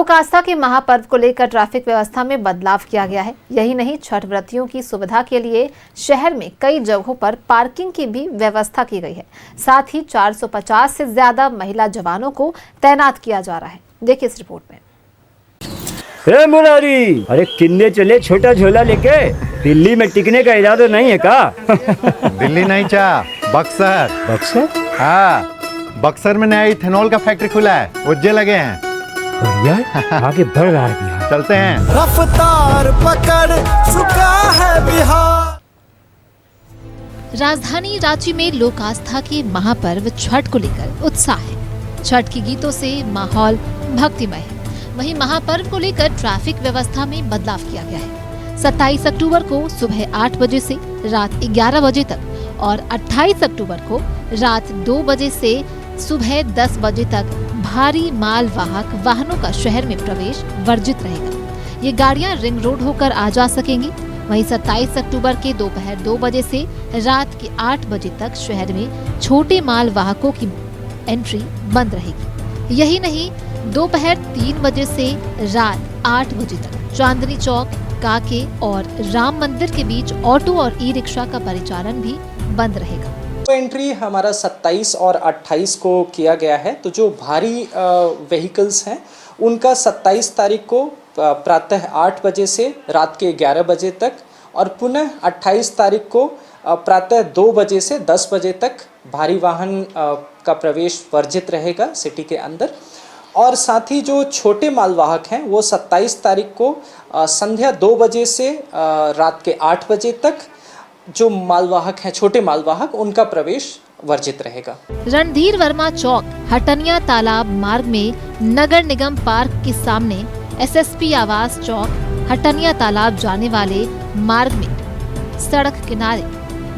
लोक आस्था के महापर्व को लेकर ट्रैफिक व्यवस्था में बदलाव किया गया है। यही नहीं, छठ व्रतियों की सुविधा के लिए शहर में कई जगहों पर पार्किंग की भी व्यवस्था की गई है। साथ ही 450 से ज्यादा महिला जवानों को तैनात किया जा रहा है। देखिए इस रिपोर्ट में। हे मुरारी, अरे किन्ने चले छोटा झोला लेके? दिल्ली में टिकने का इरादा नहीं है का? दिल्ली नहीं चा, बक्सर। बक्सर? हाँ, बक्सर में नया इथेनॉल का फैक्ट्री खुला है, उज्जे लगे हैं। बढ़िया, आगे बढ़ रहा है बिहार। चलते हैं। रफ्तार पकड़ चुका है बिहार। राजधानी रांची में लोक आस्था के महापर्व छठ को लेकर उत्साह है। छठ के गीतों से माहौल भक्तिमय है। वहीं महापर्व को लेकर ट्रैफिक व्यवस्था में बदलाव किया गया है। 27 अक्टूबर को सुबह 8 बजे से रात 11 बजे तक और 28 अक्टूबर को रात 2 बजे से सुबह 10 बजे तक भारी माल वाहक वाहनों का शहर में प्रवेश वर्जित रहेगा। ये गाड़ियां रिंग रोड होकर आ जा सकेंगी। वहीं 27 अक्टूबर के दोपहर 2 बजे से रात के 8 बजे तक शहर में छोटे माल वाहकों की एंट्री बंद रहेगी। यही नहीं, दोपहर 3 बजे से रात 8 बजे तक चांदनी चौक, काके और राम मंदिर के बीच ऑटो और ई रिक्शा का परिचालन भी बंद रहेगा। एंट्री हमारा 27 और 28 को किया गया है। तो जो भारी व्हीकल्स हैं उनका 27 तारीख को प्रातः 8 बजे से रात के 11 बजे तक और पुनः 28 तारीख को प्रातः 2 बजे से 10 बजे तक भारी वाहन का प्रवेश वर्जित रहेगा सिटी के अंदर। और साथ ही जो छोटे मालवाहक हैं वो 27 तारीख को संध्या 2 बजे से रात के 8 बजे तक जो मालवाहक हैं, छोटे मालवाहक, उनका प्रवेश वर्जित रहेगा। रणधीर वर्मा चौक, हटनिया तालाब मार्ग में नगर निगम पार्क के सामने, एसएसपी आवास चौक, हटनिया तालाब जाने वाले मार्ग में सड़क किनारे,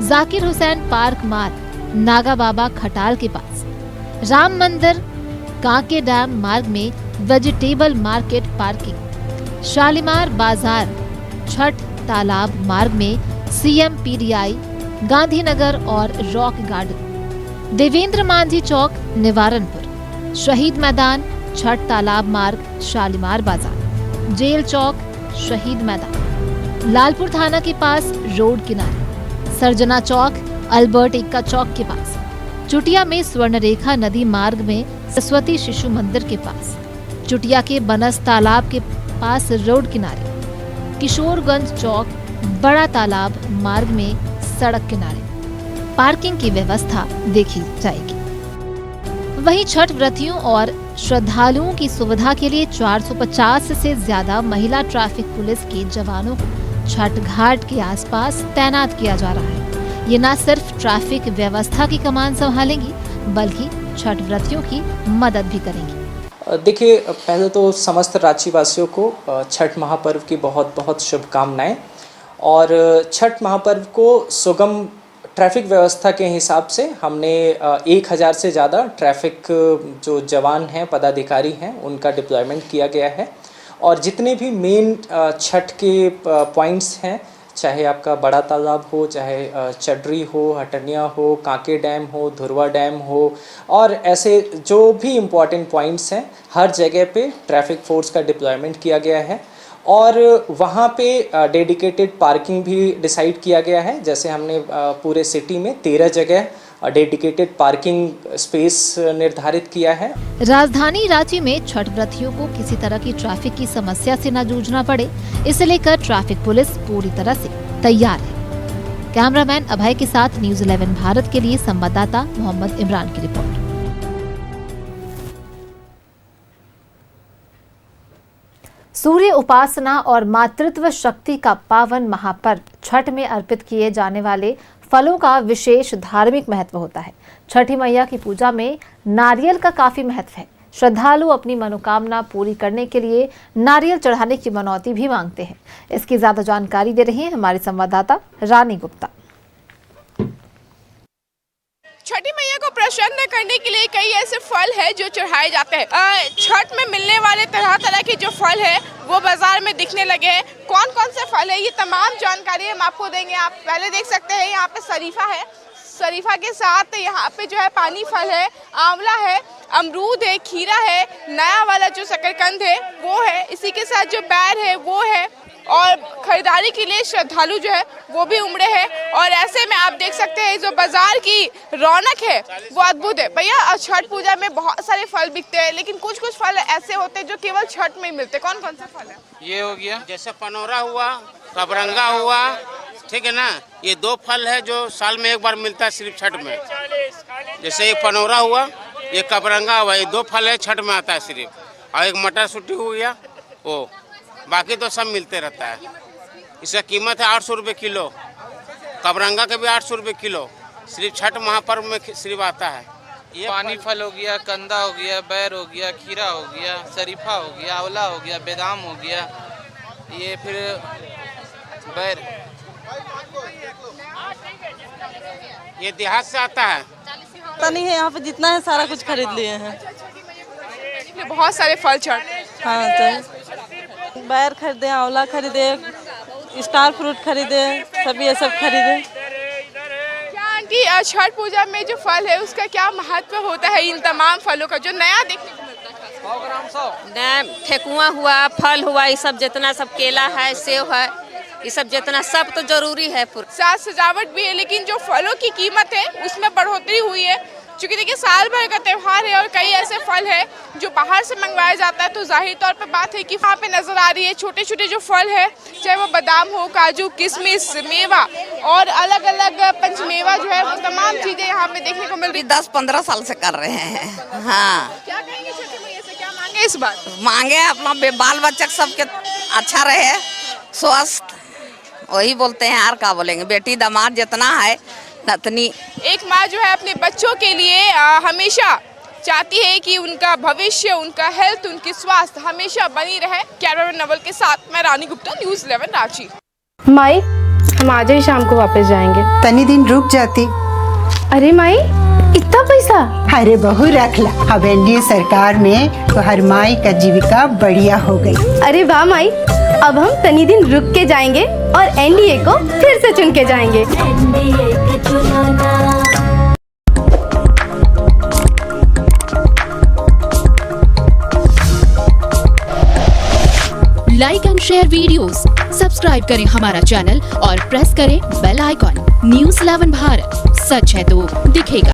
जाकिर हुसैन पार्क मार्ग, नागा बाबा खटाल के पास, राम मंदिर, कांके डैम मार्ग में वेजिटेबल मार्केट पार्किंग, शालीमार बाजार, छठ तालाब मार्ग में सीएम पीडीआई, गांधीनगर और रॉक गार्डन, देवेंद्र मांझी चौक, निवारनपुर, शहीद मैदान, छठ तालाब मार्ग, शालीमार बाजार, जेल चौक, शहीद मैदान, लालपुर थाना के पास रोड किनारे, सरजना चौक, अल्बर्ट एक्का चौक के पास, चुटिया में स्वर्णरेखा नदी मार्ग में सरस्वती शिशु मंदिर के पास, चुटिया के बनस तालाब के पास रोड किनारे, किशोरगंज चौक, बड़ा तालाब मार्ग में सड़क किनारे पार्किंग की व्यवस्था देखी जाएगी। वहीं छठ व्रतियों और श्रद्धालुओं की सुविधा के लिए 450 से ज्यादा महिला ट्रैफिक पुलिस के जवानों को छठ घाट के आसपास तैनात किया जा रहा है। ये न सिर्फ ट्रैफिक व्यवस्था की कमान संभालेंगी बल्कि छठ व्रतियों की मदद भी करेंगी। देखिए, पहले तो समस्त रांची वासियों को छठ महापर्व की बहुत बहुत शुभकामनाएं। और छठ महापर्व को सुगम ट्रैफिक व्यवस्था के हिसाब से हमने 1000 से ज़्यादा ट्रैफिक जो जवान हैं, पदाधिकारी हैं, उनका डिप्लॉयमेंट किया गया है। और जितने भी मेन छठ के पॉइंट्स हैं, चाहे आपका बड़ा तालाब हो, चाहे चडरी हो, हटनिया हो, कांके डैम हो, धुरवा डैम हो, और ऐसे जो भी इम्पॉर्टेंट पॉइंट्स हैं, हर जगह पे ट्रैफिक फोर्स का डिप्लॉयमेंट किया गया है। और वहाँ पे डेडिकेटेड पार्किंग भी डिसाइड किया गया है। जैसे हमने पूरे सिटी में 13 जगह डेडिकेटेड पार्किंग स्पेस निर्धारित किया है। राजधानी रांची में छठ व्रतियों को किसी तरह की ट्रैफिक की समस्या से न जूझना पड़े, इसे लेकर ट्रैफिक पुलिस पूरी तरह से तैयार है। कैमरामैन अभय के साथ न्यूज़ 11 भारत के लिए संवाददाता मोहम्मद इमरान की रिपोर्ट। सूर्य उपासना और मातृत्व शक्ति का पावन महापर्व छठ में अर्पित किए जाने वाले फलों का विशेष धार्मिक महत्व होता है। छठी मैया की पूजा में नारियल का काफी महत्व है। श्रद्धालु अपनी मनोकामना पूरी करने के लिए नारियल चढ़ाने की मनौती भी मांगते हैं। इसकी ज्यादा जानकारी दे रही है हमारे संवाददाता रानी गुप्ता। छठी मैया को प्रसन्न करने के लिए कई ऐसे फल है जो चढ़ाए जाते हैं। छठ में मिलने वाले तरह तरह के जो फल है वो बाजार में दिखने लगे हैं। कौन कौन से फल है, ये तमाम जानकारी हम आपको देंगे। आप पहले देख सकते हैं यहाँ पे शरीफा है। शरीफा के साथ यहाँ पे जो है पानी फल है, आंवला है, अमरूद है, खीरा है, नया वाला जो शकरकंद है वो है, इसी के साथ जो बैर है वो है और खरीदारी के लिए श्रद्धालु जो है वो भी उमड़े हैं। और ऐसे में आप देख सकते हैं जो बाजार की रौनक है वो अद्भुत है। भैया छठ पूजा में बहुत सारे फल बिकते हैं, लेकिन कुछ कुछ फल ऐसे होते हैं जो केवल छठ में ही मिलते हैं। कौन कौन से फल है? ये हो गया जैसे पनौरा हुआ, कबरंगा हुआ, ठीक है ना। ये दो फल है जो साल में एक बार मिलता है सिर्फ छठ में। जैसे एक पनौरा हुआ, एक कबरंगा हुआ, ये दो फल है छठ में आता है सिर्फ। और एक मटर सूटी हो गया वो, बाकी तो सब मिलते रहता है। इसका कीमत है 800 रुपये किलो। कबरंगा के भी 800 रुपये किलो, सिर्फ छठ महापर्व में सिर्फ आता है। ये पानी फल हो गया, कंदा हो गया, बैर हो गया, खीरा हो गया, शरीफा हो गया, आंवला हो गया, बादाम हो गया, ये फिर बैर, ये देहात से आता है। पता नहीं है, यहाँ पे जितना है सारा कुछ खरीद लिए हैं। बहुत सारे फल छठ, हाँ तो बैर खरीदे, आंवला खरीदे, स्टार फ्रूट खरीदे, सब ये सब खरीदे। क्या आंटी छठ पूजा में जो फल है उसका क्या महत्व होता है इन तमाम फलों का जो नया देखने को मिलता है? ठेकुआ हुआ, फल हुआ, ये सब जितना सब केला है, सेब है, ये सब जितना सब तो जरूरी है। साज सजावट भी है, लेकिन जो फलों की कीमत है उसमें बढ़ोतरी हुई है। क्योंकि देखिए साल भर का त्यौहार है और कई ऐसे फल है जो बाहर से मंगवाया जाता है, तो जाहिर तौर पे बात है कि वहाँ पे नजर आ रही है छोटे छोटे जो फल है, चाहे वो बादाम हो, काजू, किशमिश, मेवा और अलग अलग पंचमेवा जो है वो तमाम चीजें यहाँ पे देखने को मिल रही है। 10-15 साल से कर रहे हैं। हाँ, क्या कहेंगे छठी मैया से, क्या मांगे इस बार? मांगे अपना बाल बच्चा सबके अच्छा रहे, स्वस्थ, वही बोलते हैं। यार क्या बोलेंगे, बेटी दामाद जितना है नतनी। एक माँ जो है अपने बच्चों के लिए हमेशा चाहती है कि उनका भविष्य, उनका हेल्थ, उनकी स्वास्थ्य हमेशा बनी रहे। कैमरामैन नवल के साथ मैं रानी गुप्ता, न्यूज़ 11 रांची। माई, हम आज ही शाम को वापस जाएंगे। तनी दिन रुक जाती। अरे माई, इतना पैसा? अरे बहू रख ला, अब एनडीए सरकार में तो हर माई का जीविका बढ़िया हो गई। अरे वाह माई, अब हम तनी दिन रुक के जाएंगे और एनडीए को फिर से चुन के जाएंगे। Like and share videos, subscribe करें हमारा चैनल और प्रेस करें बेल आइकॉन। न्यूज़ 11 भारत, सच है तो दिखेगा।